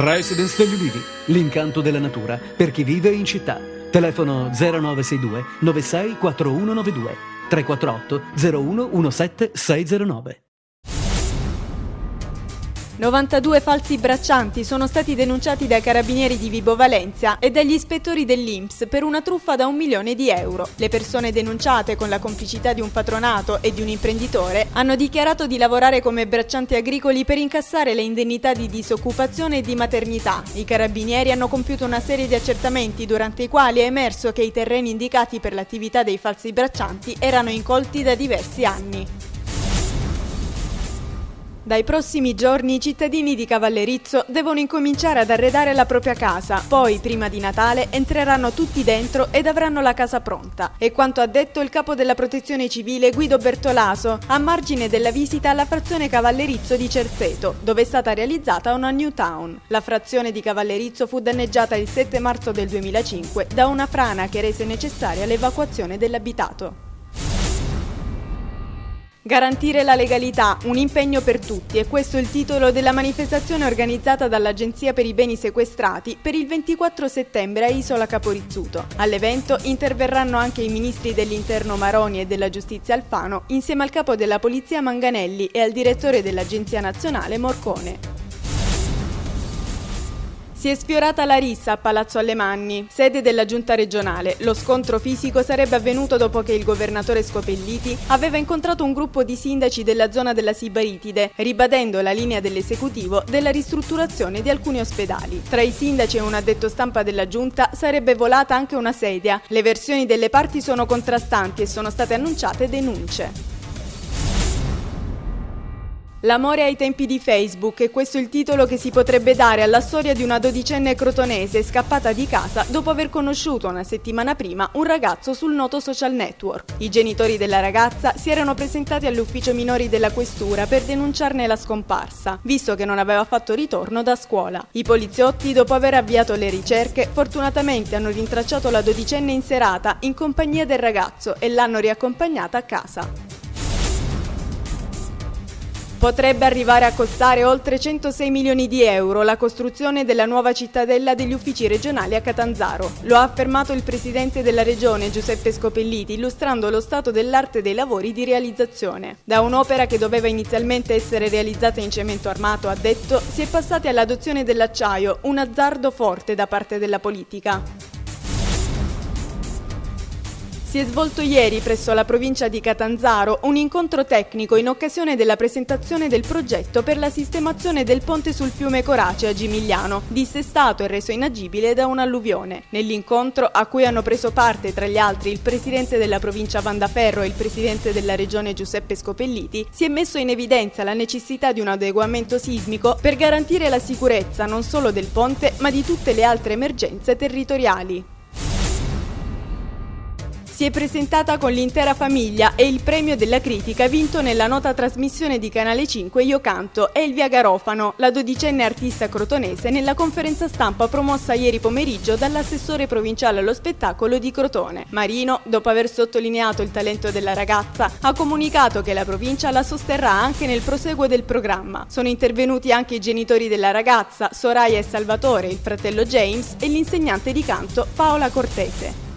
Residence degli Ulivi, l'incanto della natura per chi vive in città. Telefono 0962 96 4192 348 01 17 609. 92 falsi braccianti sono stati denunciati dai carabinieri di Vibo Valentia e dagli ispettori dell'INPS per una truffa da 1 milione di euro. Le persone denunciate, con la complicità di un patronato e di un imprenditore, hanno dichiarato di lavorare come braccianti agricoli per incassare le indennità di disoccupazione e di maternità. I carabinieri hanno compiuto una serie di accertamenti durante i quali è emerso che i terreni indicati per l'attività dei falsi braccianti erano incolti da diversi anni. Dai prossimi giorni i cittadini di Cavallerizzo devono incominciare ad arredare la propria casa, poi prima di Natale entreranno tutti dentro ed avranno la casa pronta. È quanto ha detto il capo della Protezione Civile Guido Bertolaso a margine della visita alla frazione Cavallerizzo di Cerzeto, dove è stata realizzata una new town. La frazione di Cavallerizzo fu danneggiata il 7 marzo del 2005 da una frana che rese necessaria l'evacuazione dell'abitato. Garantire la legalità, un impegno per tutti, è questo il titolo della manifestazione organizzata dall'Agenzia per i beni sequestrati per il 24 settembre a Isola Caporizzuto. All'evento interverranno anche i ministri dell'Interno Maroni e della Giustizia Alfano, insieme al capo della Polizia Manganelli e al direttore dell'Agenzia Nazionale Morcone. Si è sfiorata la rissa a Palazzo Alemanni, sede della giunta regionale. Lo scontro fisico sarebbe avvenuto dopo che il governatore Scopelliti aveva incontrato un gruppo di sindaci della zona della Sibaritide, ribadendo la linea dell'esecutivo della ristrutturazione di alcuni ospedali. Tra i sindaci e un addetto stampa della giunta sarebbe volata anche una sedia. Le versioni delle parti sono contrastanti e sono state annunciate denunce. L'amore ai tempi di Facebook, è questo il titolo che si potrebbe dare alla storia di una dodicenne crotonese scappata di casa dopo aver conosciuto una settimana prima un ragazzo sul noto social network. I genitori della ragazza si erano presentati all'ufficio minori della questura per denunciarne la scomparsa, visto che non aveva fatto ritorno da scuola. I poliziotti, dopo aver avviato le ricerche, fortunatamente hanno rintracciato la dodicenne in serata in compagnia del ragazzo e l'hanno riaccompagnata a casa. Potrebbe arrivare a costare oltre 106 milioni di euro la costruzione della nuova cittadella degli uffici regionali a Catanzaro. Lo ha affermato il presidente della regione Giuseppe Scopelliti, illustrando lo stato dell'arte dei lavori di realizzazione. Da un'opera che doveva inizialmente essere realizzata in cemento armato, ha detto, si è passati all'adozione dell'acciaio, un azzardo forte da parte della politica. Si è svolto ieri presso la provincia di Catanzaro un incontro tecnico in occasione della presentazione del progetto per la sistemazione del ponte sul fiume Corace a Gimigliano, dissestato e reso inagibile da un'alluvione. Nell'incontro, a cui hanno preso parte tra gli altri il presidente della provincia Vandaferro e il presidente della regione Giuseppe Scopelliti, si è messo in evidenza la necessità di un adeguamento sismico per garantire la sicurezza non solo del ponte ma di tutte le altre emergenze territoriali. Si è presentata con l'intera famiglia e il premio della critica vinto nella nota trasmissione di Canale 5 Io Canto è Elvia Garofano, la dodicenne artista crotonese, nella conferenza stampa promossa ieri pomeriggio dall'assessore provinciale allo spettacolo di Crotone. Marino, dopo aver sottolineato il talento della ragazza, ha comunicato che la provincia la sosterrà anche nel proseguo del programma. Sono intervenuti anche i genitori della ragazza, Soraya e Salvatore, il fratello James e l'insegnante di canto Paola Cortese.